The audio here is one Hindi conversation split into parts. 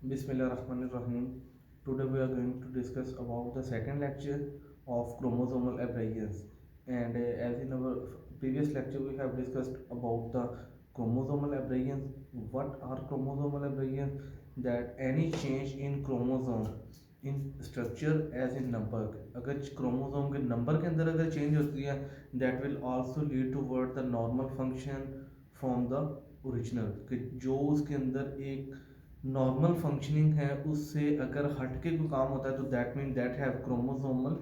Bismillahirrahmanirrahim. Today we are going to discuss about the second lecture of chromosomal aberrations. And as in our previous lecture, we have discussed about the chromosomal aberrations. What are chromosomal aberrations? That any change in chromosome in structure as in number. अगर क्रोमोसोम के नंबर के अंदर अगर चेंज होती है, that will also lead toward the normal function from the original, कि जो उसके अंदर एक नॉर्मल फंक्शनिंग है उससे अगर हट के कोई काम होता है तो that mean that have chromosomal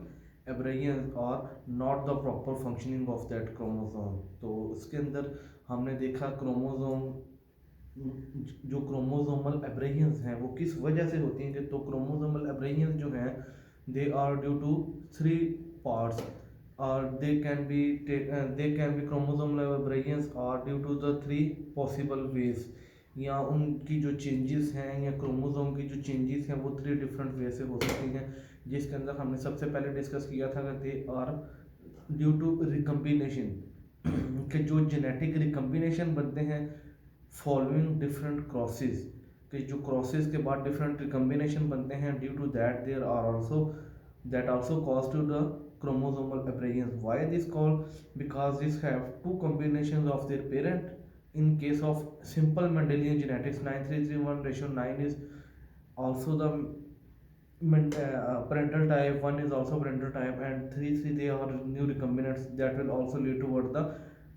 aberration और not the proper functioning of that chromosome. तो उसके अंदर हमने देखा क्रोमोसोम, जो क्रोमोसोमल एब्रेयंस हैं वो किस वजह से होती हैं। कि तो क्रोमोसोमल एब्रेयंस जो हैं they are due to three parts, और they can be chromosomal aberrations are due to the three possible ways, या उनकी जो चेंजेस हैं या क्रोमोसोम की जो चेंजेस हैं वो थ्री डिफरेंट वे से हो सकती हैं। जिसके अंदर हमने सबसे पहले डिस्कस किया था कि they are due to recombination, कि जो जेनेटिक रिकम्बिनेशन बनते हैं फॉलोइंग डिफरेंट क्रॉसेस, कि जो क्रॉसेस के बाद डिफरेंट रिकम्बिनेशन बनते हैं, due to that there are also that also cause to the chromosomal aberrations. Why this called? Because this have two combinations of their parent. In case of simple Mendelian genetics, 9331 ratio 9 is also the parental type, 1 is also parental type, and 3 they are new recombinants that will also lead toward the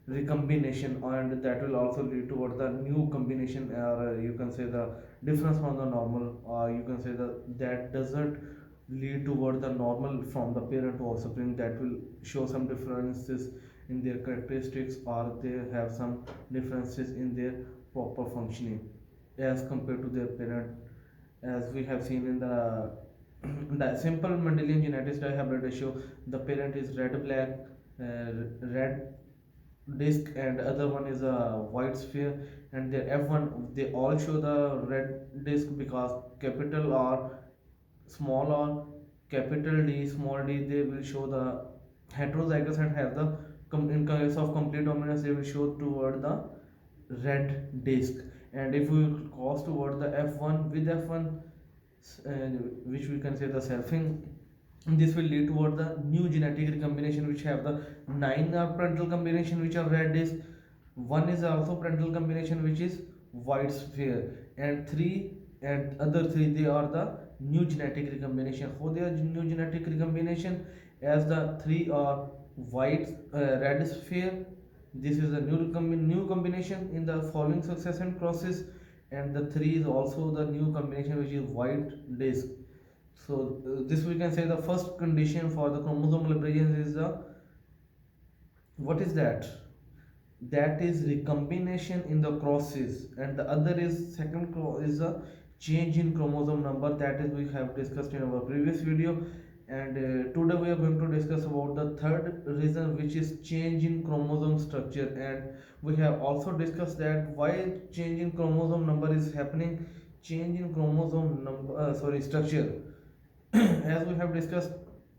recombination, and that will also lead toward the new combination, or you can say the difference from the normal, or you can say that doesn't lead toward the normal from the parent to offspring, that will show some differences in their characteristics, or they have some differences in their proper functioning as compared to their parent. As we have seen in the simple Mendelian genetics dihybrid ratio, the parent is red black, red disc, and other one is a white sphere, and their F1 they all show the red disc because capital R, small r, capital D, small d, they will show the heterozygous and have the in case of complete dominance they will show toward the red disc. And if we cross toward the F1 with F1, which we can say the selfing, this will lead toward the new genetic recombination which have the 9 parental combination which are red disc, 1 is also parental combination which is white sphere, and 3 and other 3 they are the new genetic recombination. How they are new genetic recombination? As the 3 are white red sphere, this is a new combination in the following succession process, and the 3 is also the new combination which is white disc. So this we can say the first condition for the chromosomal aberration is the, what is that? That is recombination in the crosses, and the other is second is a change in chromosome number, that is we have discussed in our previous video. And today we are going to discuss about the third reason, which is change in chromosome structure. And we have also discussed that why change in chromosome number is happening, change in chromosome number structure. As we have discussed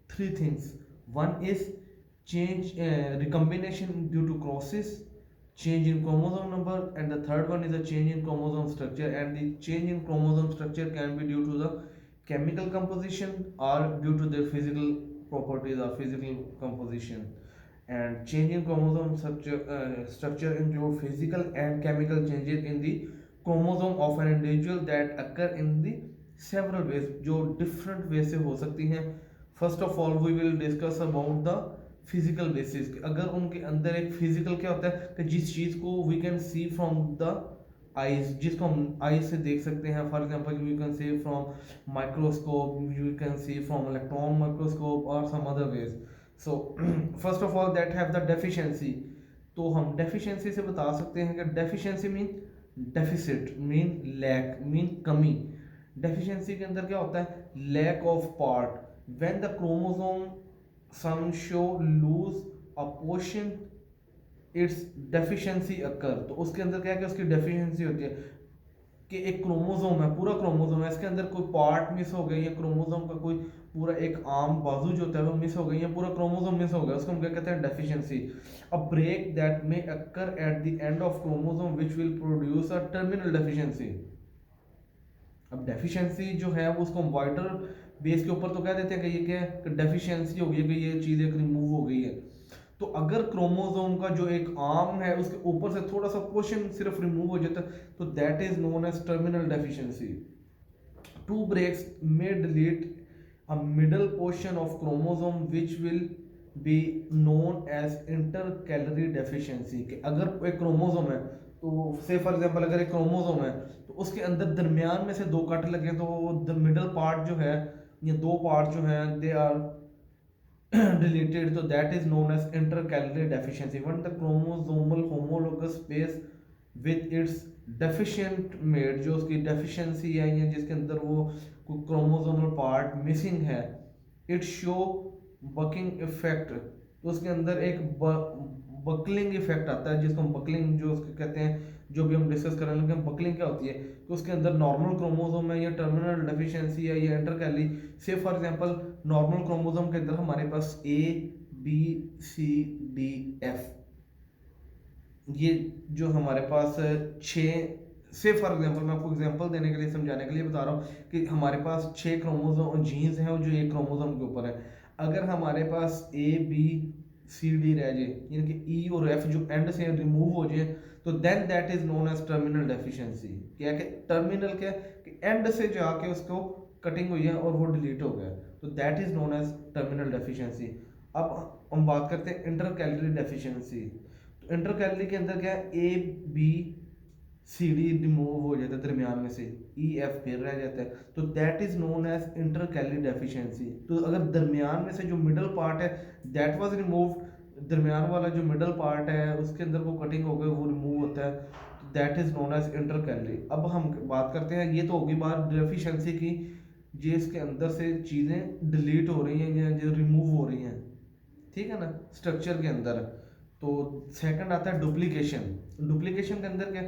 three things. One is change recombination due to crosses, change in chromosome number, and the third one is a change in chromosome structure. And the change in chromosome structure can be due to the chemical composition or due to their physical properties or physical composition. And change in chromosome structure include physical and chemical changes in the chromosome of an individual that occur in the several ways, जो different ways से हो सकती हैं. First of all we will discuss about the physical basis. अगर उनके अंदर एक फिजिकल क्या होता है कि जिस चीज़ को we can see from the eyes, जिसको हम आइज से देख सकते हैं, for example you can see from microscope, you can see from electron microscope और some other ways. So first of all that have the deficiency. तो हम डेफिशिएंसी से बता सकते हैं कि deficiency mean deficit, mean lack, mean कमी। डेफिशिएंसी के अंदर क्या होता है? Lack of part. When the chromosome some show lose a portion its deficiency occur। तो उसके अंदर क्या है कि उसकी डेफिशिएंसी होती है कि एक क्रोमोसोम है, पूरा क्रोमोसोम है, इसके अंदर कोई पार्ट मिस हो गई है, क्रोमोसोम का कोई पूरा एक आर्म बाजू जो होता है वो मिस हो गई है, पूरा क्रोमोसोम मिस हो गया, उसको हम क्या कहते हैं? Deficiency. A break that may occur at the end of chromosome which will produce a terminal deficiency. अब डेफिशिएंसी जो है वो उसको हम वाइटर बेस के ऊपर तो कह देते हैं कि ये क्या है, कि डेफिशिएंसी हो गई है, कि ये चीज़ एक रिमूव हो गई है। तो अगर क्रोमोसोम का जो एक आर्म है उसके ऊपर से थोड़ा सा पोर्शन सिर्फ रिमूव हो जाता है तो that is known as terminal deficiency. Two breaks may delete a middle portion of chromosome which will be known as intercalary deficiency। कि अगर एक क्रोमोसोम है तो से फॉर एग्जांपल अगर एक क्रोमोसोम है तो उसके अंदर दरमियान में से दो कट लगे तो द मिडल पार्ट जो है ये दो पार्ट जो है they are deleted, so that is known as intercalary deficiency when the chromosomal homologous space with its deficient mate जो उसकी deficiency है या जिसके अंदर वो कोई chromosomal part missing है it show bucking effect। तो उसके अंदर एक बकलिंग इफेक्ट आता है जिसको हम बकलिंग जो उसके कहते हैं, जो भी हम डिस्कस कर रहे हैं बकलिंग क्या होती है कि उसके अंदर नॉर्मल क्रोमोसोम है या टर्मिनल डेफिशिएंसी है या इंटरकैली। से फॉर एग्जांपल नॉर्मल क्रोमोसोम के अंदर हमारे पास A B C D F ये जो हमारे पास छः, से फॉर एग्जांपल मैं आपको एग्जांपल देने के लिए समझाने के लिए बता रहा हूँ कि हमारे पास 6 क्रोमोसोम जीन्स हैं जो एक क्रोमोसोम के ऊपर है। अगर हमारे पास ए बी सी डी रह जाए यानी कि ई और एफ जो एंड से रिमूव हो जाए तो then that is known as terminal deficiency. क्या है कि टर्मिनल क्या है कि एंड से जाके उसको कटिंग हुई है और वो डिलीट हो गया तो that is known as terminal deficiency. अब हम बात करते हैं इंटरकैलरी डेफिशिएंसी। तो इंटरकैलरी के अंदर क्या है A B C D remove हो जाता है दरमियान में से ई एफ फिर रह जाता है तो that is known as intercalary deficiency. तो अगर दरमियान में से जो मिडल पार्ट है दैट वाज रिमूव्ड, दरमियान वाला जो मिडल पार्ट है उसके अंदर वो कटिंग हो गई वो रिमूव होता है तो that is known as intercalary. अब हम बात करते हैं, ये तो होगी बात डेफिशिएंसी की, ये इसके अंदर से चीज़ें डिलीट हो रही हैं या जो रिमूव हो रही हैं, ठीक है ना, स्ट्रक्चर के अंदर। तो सेकंड आता है डुप्लीकेशन। डुप्लीकेशन के अंदर क्या,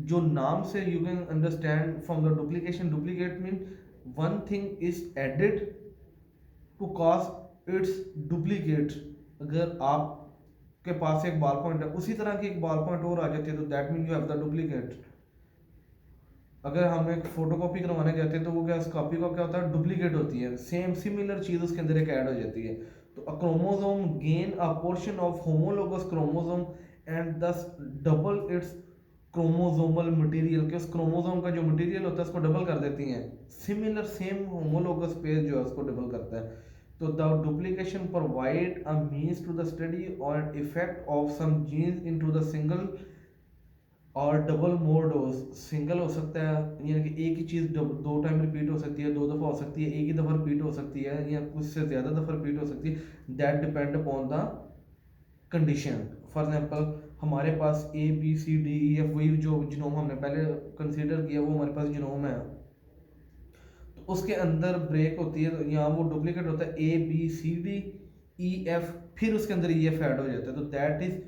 जो नाम से you can understand from the duplication, duplicate mean one thing is added to cause it's duplicate. अगर आप के पास एक बाल पॉइंट है उसी तरह की एक बाल पॉइंट और आ जाती है तो that mean you have the duplicate. अगर हम एक फोटो कॉपी करवाने जाते हैं तो वो क्या उस कॉपी का क्या होता है डुप्लीकेट होती है, सेम सिमिलर चीज़ उसके अंदर एक ऐड हो जाती है। तो a chromosome gain a portion of homologous chromosome and दस डबल इट्स क्रोमोसोमल मटेरियल, के उस क्रोमोसोम का जो मटेरियल होता है उसको डबल कर देती हैं, सिमिलर सेम होमोलोगस पेयर जो है उसको डबल करता है। तो the duplication provide a means to the study और effect of some genes into the single और डबल मोड हो, सिंगल हो सकता है यानी कि एक ही चीज़ दो टाइम रिपीट हो सकती है, दो दफ़ा हो सकती है, एक ही दफ़ा रिपीट हो सकती है या कुछ से ज़्यादा दफ़ा रिपीट हो सकती है, that depend upon the condition. For example हमारे पास A B C D E F वही जो जिनोम हमने पहले कंसीडर किया वो हमारे पास जिनोम है, तो उसके अंदर ब्रेक होती है तो यहाँ वो डुप्लीकेट होता है A B C D E F, फिर उसके अंदर ई एफ ऐड हो जाता है तो दैट इज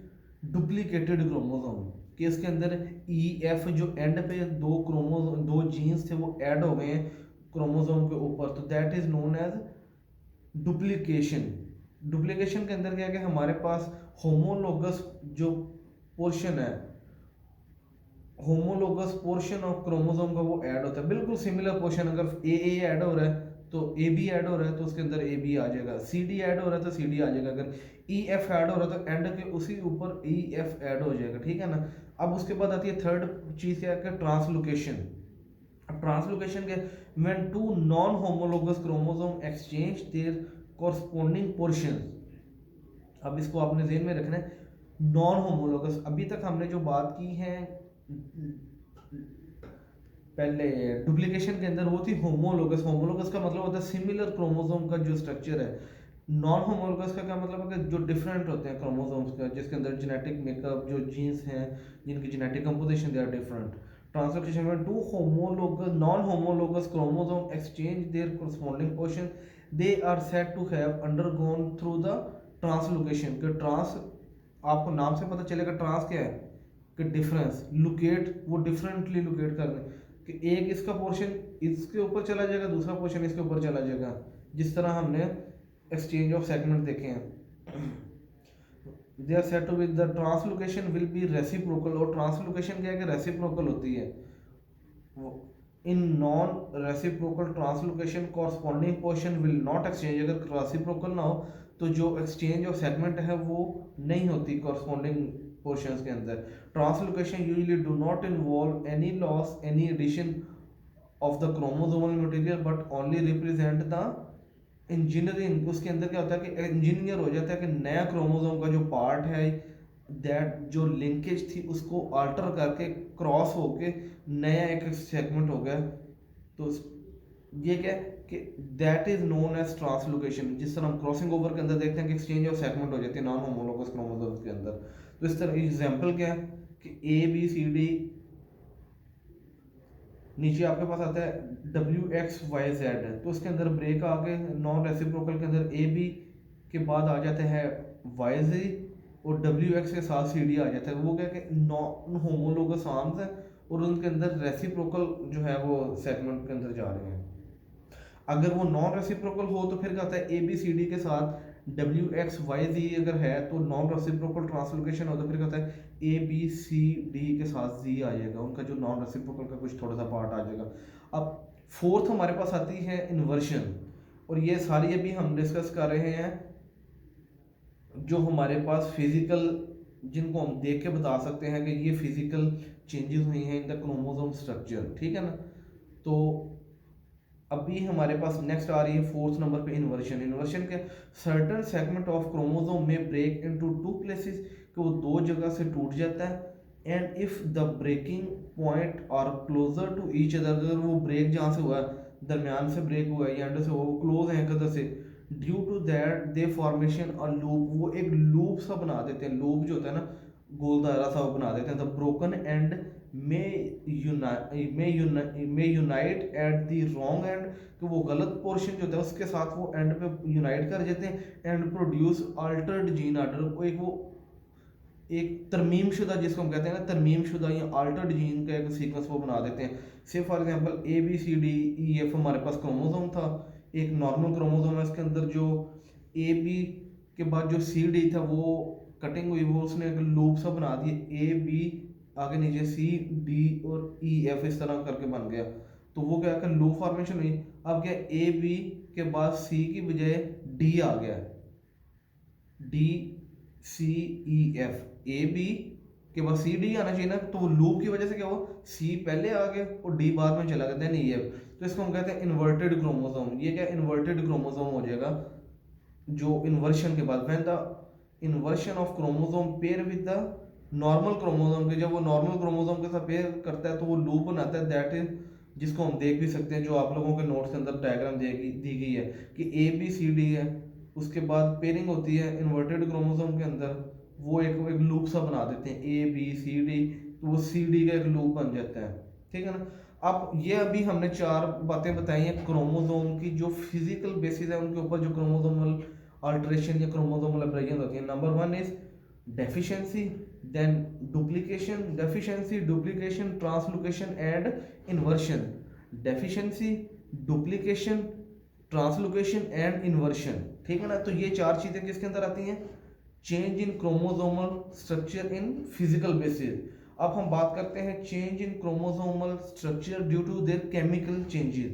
डुप्लीकेटेड क्रोमोसोम। कि इसके अंदर ई एफ जो एंड पे दो क्रोमोसोम दो जीन्स थे वो ऐड हो गए हैं क्रोमोसोम के ऊपर तो that is known as duplication. Duplication के अंदर क्या है कि हमारे पास होमोलोगस जो पोर्शन है, होमोलोगस पोर्शन ऑफ क्रोमोसोम का वो ऐड होता है, बिल्कुल सिमिलर पोर्शन। अगर ए ऐड हो रहा है तो ए बी ऐड हो रहा है तो उसके अंदर ए बी आ जाएगा, सी डी ऐड हो रहा है तो सी डी आ जाएगा, अगर ई एफ ऐड हो रहा है तो एंड के उसी ऊपर ई एफ ऐड हो जाएगा, ठीक है ना। अब उसके बाद आती है थर्ड चीज़ क्या है, ट्रांसलोकेशन। अब ट्रांसलोकेशन के when two non homologous chromosome exchange their corresponding portion. अब इसको आपने जेहन में रखना है, नॉन होमोलोगस, अभी तक हमने जो बात की है पहले डुप्लीकेशन के अंदर वो थी होमोलोगस। होमोलोगस का मतलब होता है सिमिलर क्रोमोसोम का जो स्ट्रक्चर है। नॉन होमोलोगस का क्या मतलब है कि जो डिफरेंट होते हैं क्रोमोसोम्स का, जिसके अंदर जेनेटिक मेकअप जो जीन्स हैं जिनकी genetic composition they are different. Translocation में two homologous non homologous chromosome exchange their corresponding portion they are said to have undergone through the translocation. के ट्रांस आपको नाम से पता चलेगा ट्रांस क्या है कि डिफरेंस, लोकेट वो डिफरेंटली लोकेट करने कि एक इसका पोर्शन इसके ऊपर चला जाएगा दूसरा पोर्शन इसके ऊपर चला जाएगा, जिस तरह हमने एक्सचेंज ऑफ सेगमेंट देखे हैं। They are said to be the translocation will be reciprocal. और ट्रांसलोकेशन क्या है कि रेसिप्रोकल होती है, वो in non reciprocal translocation corresponding portion will not exchange. अगर रेसिप्रोकल ना हो तो जो एक्सचेंज और सेगमेंट है वो नहीं होती कॉरस्पॉन्डिंग पोर्शंस के अंदर। Translocation usually do not involve any loss any addition of the chromosomal material but only represent the engineering. उसके अंदर क्या होता है कि इंजीनियर हो जाता है कि नया क्रोमोसोम का जो पार्ट है दैट जो लिंकेज थी उसको अल्टर करके क्रॉस होके नया एक सेगमेंट हो गया। तो ये क्या है कि that is known as translocation. जिस तरह हम क्रॉसिंग ओवर के अंदर देखते हैं कि एक्सचेंज और सेगमेंट हो जाती है नॉन होमोलोगस क्रोमोसोम्स के अंदर। तो इस तरह एग्जांपल क्या है कि ए बी सी डी, नीचे आपके पास आता है डब्ल्यू एक्स वाई जेड, तो उसके अंदर ब्रेक आके नॉन रेसिप्रोकल के अंदर ए बी के बाद आ जाते हैं वाई जी और डब्ल्यू एक्स के साथ सी डी आ जाता है। वो क्या कि नॉन होमोलोगस आर्म्स है और उनके अंदर रेसिप्रोकल जो है वो सेगमेंट के अंदर जा रहे हैं। अगर वो नॉन रेसिप्रोकल हो तो फिर क्या होता है ए बी सी डी के साथ डब्ल्यू एक्स वाई जी अगर है तो नॉन रेसिप्रोकल ट्रांसलोकेशन हो तो फिर क्या होता है ए बी सी डी के साथ जी आ जाएगा, उनका जो नॉन रेसिप्रोकल का कुछ थोड़ा सा पार्ट आ जाएगा। अब फोर्थ हमारे पास आती है इन्वर्शन, और ये सारी अभी हम डिस्कस कर रहे हैं जो हमारे पास फिजिकल, जिनको हम देख के बता सकते हैं कि ये फिजिकल चेंजेस हुई हैं इन द क्रोमोसोम स्ट्रक्चर, ठीक है ना। तो अभी हमारे पास नेक्स्ट आ रही है फोर्थ नंबर पे इन्वर्शन। इन्वर्शन के सर्टेन सेगमेंट ऑफ क्रोमोसोम में ब्रेक इनटू टू प्लेसेस, कि वो दो जगह से टूट जाता है। And if the breaking point are closer to each other, अगर वो ब्रेक जहाँ से हुआ है दरमियान से ब्रेक हुआ है या एंड से वो क्लोज है एक अदर से, due to that they formation a loop, वो एक लूप सा बना देते हैं। लूप जो होता है ना गोल दायरा सा बना देते हैं। द ब्रोकन एंड में unite at the wrong and, तो वो गलत पोर्शन जो होता है उसके साथ वो एंड पे यूनाइट कर जाते हैं and produce Altered gene order, एक तरमीम शुदा, जिसको हम कहते हैं ना तरमीम शुदा या अल्टर्ड जीन का एक सीक्वेंस वो बना देते हैं। Say for example A B C D E F हमारे पास क्रोमोसोम था, एक नॉर्मल क्रोमोसोम है, इसके अंदर जो ए बी के बाद जो सी डी था वो कटिंग हुई, वो उसने एक लूप सा बना दिया, ए बी आगे नीचे सी डी और ई एफ इस तरह करके बन गया। तो वो क्या कर लूप फॉर्मेशन हुई। अब क्या ए बी के बाद सी की बजाय डी आ गया, D C E F, A B के बाद सी डी आना चाहिए ना, तो वो लूप की वजह से क्या हुआ सी पहले आ गया और डी बाद में चला गया देन ई एफ। तो इसको हम कहते हैं इन्वर्टेड क्रोमोसोम। ये क्या इन्वर्टेड क्रोमोसोम हो जाएगा जो इन्वर्शन के बाद। When the inversion of chromosome pair with the normal chromosome के, जब वो नॉर्मल क्रोमोसोम के साथ पेयर करता है तो वो लूप बनाता है, दैट इज जिसको हम देख भी सकते हैं, जो आप लोगों के नोट्स के अंदर डायग्राम दी गई है कि ए बी सी डी है, उसके बाद पेयरिंग होती है इन्वर्टेड क्रोमोसोम के अंदर, वो एक लूप सा बना देते हैं ए बी सी डी, तो वो सी डी का एक लूप बन जाता है, ठीक है ना। अब ये अभी हमने चार बातें बताई हैं क्रोमोसोम की जो फिजिकल बेसिस है उनके ऊपर जो क्रोमोसोमल अल्टरेशन या क्रोमोसोमल एब्रेजन होती है। Number one is deficiency, then duplication, deficiency, duplication, translocation and inversion. Deficiency, duplication, translocation and inversion, ठीक है ना। तो ये चार चीजें किसके अंदर आती हैं, change in chromosomal structure in physical basis. अब हम बात करते हैं change in chromosomal structure due to their chemical changes.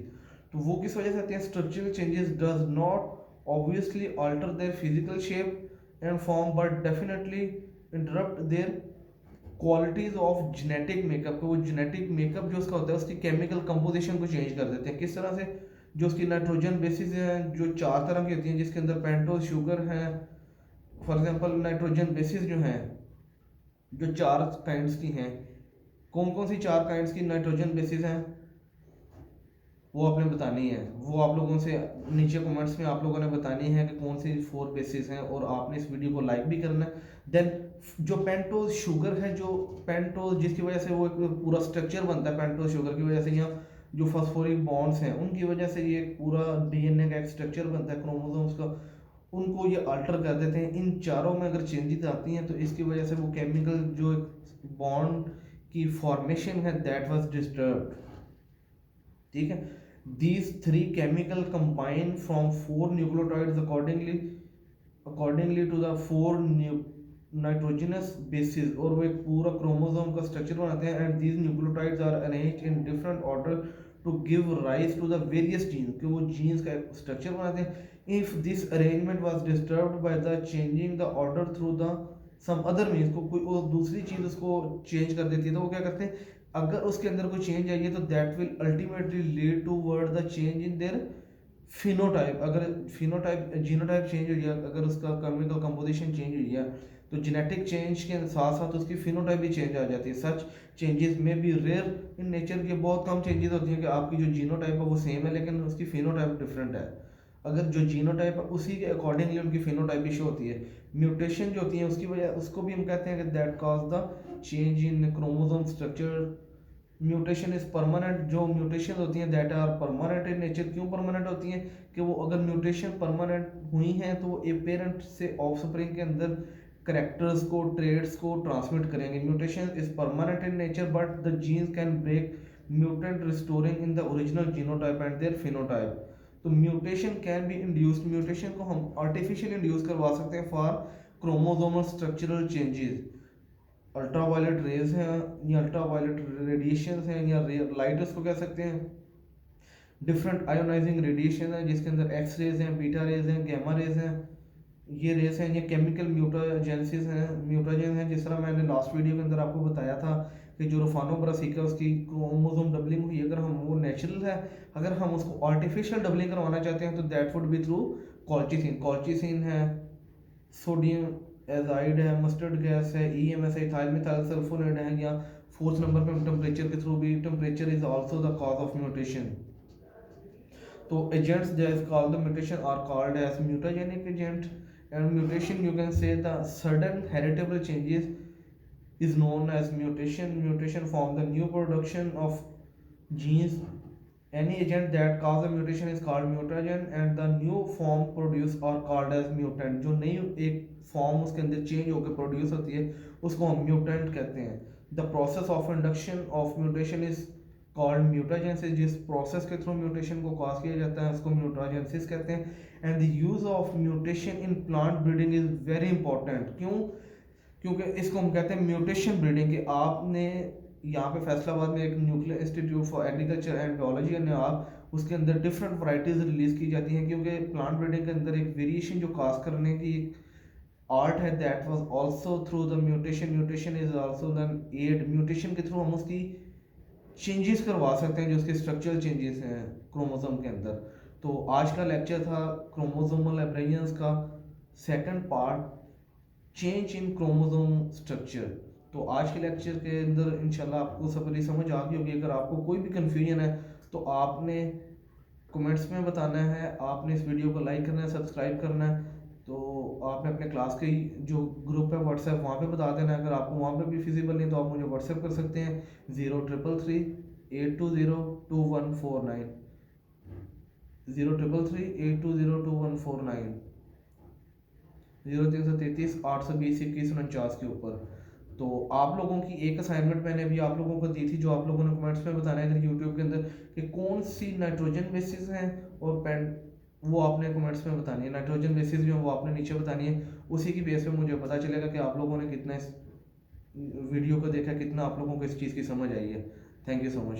तो वो किस वजह से आती हैं, structural changes does not obviously alter their physical shape and form but definitely interrupt their qualities of genetic makeup. वो जेनेटिक मेकअप जो उसका होता है उसकी केमिकल कंपोजिशन को चेंज कर देते हैं। किस तरह से, जो उसकी नाइट्रोजन बेसिस है जो चार तरह की होती हैं जिसके अंदर पेंटोज शुगर है, फॉर एग्जांपल नाइट्रोजन बेसिस जो हैं जो चार काइंड्स की हैं, कौन कौन सी चार काइंड्स की नाइट्रोजन बेसिस हैं वो आपने बतानी है। वो आप लोगों से नीचे कमेंट्स में आप लोगों ने बतानी है कि कौन सी फोर बेसिस हैं, और आपने इस वीडियो को लाइक भी करना है। देन जो पेंटोज शुगर है, जो पेंटोज जिसकी वजह से वो एक पूरा स्ट्रक्चर बनता है, पेंटोज शुगर की वजह से, या जो फॉस्फोरिक बॉन्ड्स हैं उनकी वजह से ये पूरा डीएनए का एक स्ट्रक्चर बनता है क्रोमोसोम्स का, उनको ये अल्टर कर देते हैं। इन चारों में अगर चेंजेस आती हैं तो इसकी वजह से वो केमिकल जो बॉन्ड की फॉर्मेशन है दैट वाज डिस्टर्ब्ड, ठीक है। These three chemical combine from four nucleotides accordingly to the four nitrogenous basis, और वो एक पूरा क्रोमोसोम का स्ट्रक्चर बनाते हैं। And these nucleotides are arranged in different order to give rise to the various genes, कि वो जीन्स का स्ट्रक्चर बनाते हैं। If this arrangement was disturbed by the changing the order through the some other means, को कोई और दूसरी चीज़ उसको चेंज कर देती है, तो वो क्या करते हैं, अगर उसके अंदर कोई चेंज आई है तो that will ultimately lead towards the change in their phenotype. अगर फिनोटाइप जीनोटाइप चेंज हुई है, अगर उसका केमिकल कंपोजिशन चेंज हुई है, तो जेनेटिक चेंज के साथ साथ उसकी फिनोटाइप भी चेंज आ जाती है। सच चेंजेस में बी रेयर इन नेचर के, बहुत कम चेंजेस होती हैं कि आपकी जो जीनोटाइप है वो सेम है लेकिन उसकी फिनोटाइप डिफरेंट है। अगर जो जीनोटाइप है उसी के अकॉर्डिंगली उनकी फिनोटाइप भी शो होती है। म्यूटेशन जो होती है उसकी वजह, उसको भी हम कहते हैं कि that cause the change in chromosome structure. Mutation is permanent, जो म्यूटेशन होती हैं that are permanent in nature. क्यों परमानेंट होती हैं, कि वो अगर म्यूटेशन परमानेंट हुई हैं तो वो ए पेरेंट से ऑफस्प्रिंग के अंदर करेक्टर्स को, ट्रेड्स को ट्रांसमिट करेंगे। Mutation is permanent in nature but the genes can break mutant restoring in the original genotype and their phenotype. तो mutation can be induced, mutation को हम आर्टिफिशियल इंड्यूस करवा सकते हैं for chromosomal structural changes. Ultraviolet rays हैं या अल्ट्रावायलेट रेडिएशन हैं या लाइट उसको कह सकते हैं। डिफरेंट आयोनाइजिंग रेडिएशन है जिसके अंदर एक्स रेज हैं, बीटा रेज हैं, गैमा रेज हैं, ये रेस हैं। ये केमिकल म्यूटाजेंसिस हैं, म्यूटाजेन हैं, जिस तरह मैंने लास्ट वीडियो के अंदर आपको बताया था कि जो रोफानो ब्रासिका उसकी क्रोमोसोम डबलिंग हुई, अगर हम वो नेचुरल है, अगर हम उसको आर्टिफिशियल डबलिंग करवाना चाहते हैं तो that would be through colchicine. Colchicine है, सोडियम एजाइड है, मस्टर्ड गैस है, EMS है, इथाइल मिथाइल सल्फोनेट है, या फोर्थ नंबर पे टेम्परेचर के थ्रू भी, temperature is also the cause of mutation. तो agents that cause the mutation are called as mutagenic agent. And mutation, you can say the sudden heritable changes is known as mutation. Mutation form the new production of genes. Any agent that cause a mutation is called mutagen and the new form produced are called as mutant. जो नई एक फॉर्म उसके अंदर चेंज होकर प्रोड्यूस होती है उसको हम म्यूटेंट कहते हैं। The process of induction of mutation is called mutagenesis. जिस प्रोसेस के थ्रू म्यूटेशन को कॉज किया जाता है उसको म्यूटाजेंसिस कहते हैं। And the use of mutation in plant breeding is very important. क्यों, क्योंकि इसको हम कहते हैं म्यूटेशन ब्रीडिंग। कि आपने यहाँ पे फैसलाबाद में एक nuclear institute for agriculture and biology ने आप उसके अंदर डिफरेंट वराइटीज़ रिलीज की जाती हैं, क्योंकि प्लांट ब्रीडिंग के अंदर एक वेरिएशन जो काज करने की आर्ट है that was also through the mutation. Mutation is also than add, mutation के थ्रू हम उसकी चेंजेस करवा सकते हैं जो उसके स्ट्रक्चरल चेंजेस हैं क्रोमोसोम के अंदर। तो आज का लेक्चर था क्रोमोसोमल एब्रेविएशंस का second part, change in chromosome structure. तो आज के लेक्चर के अंदर इंशाल्लाह आपको सफरी समझ आ गई होगी। अगर आपको कोई भी कन्फ्यूजन है तो आपने कमेंट्स में बताना है, आपने इस वीडियो को लाइक करना है, सब्सक्राइब करना है। तो आपने अपने क्लास के जो ग्रुप है व्हाट्सएप वहाँ पे बता देना है। अगर आपको वहाँ पे भी फिजिबल नहीं तो आप मुझे व्हाट्सएप कर सकते हैं 033382021490, 033382021490, 0333 820 21 49 के ऊपर। तो आप लोगों की एक असाइनमेंट मैंने अभी आप लोगों को दी थी, जो आप लोगों ने कमेंट्स में बताना है इधर यूट्यूब के अंदर कि कौन सी नाइट्रोजन बेसिस हैं और वो आपने कमेंट्स में बतानी है। नाइट्रोजन बेसिस जो है वो आपने नीचे बतानी है। उसी की बेस पे मुझे पता चलेगा कि आप लोगों ने कितना इस वीडियो को देखा, कितना आप लोगों को इस चीज़ की समझ आई है। Thank you so much.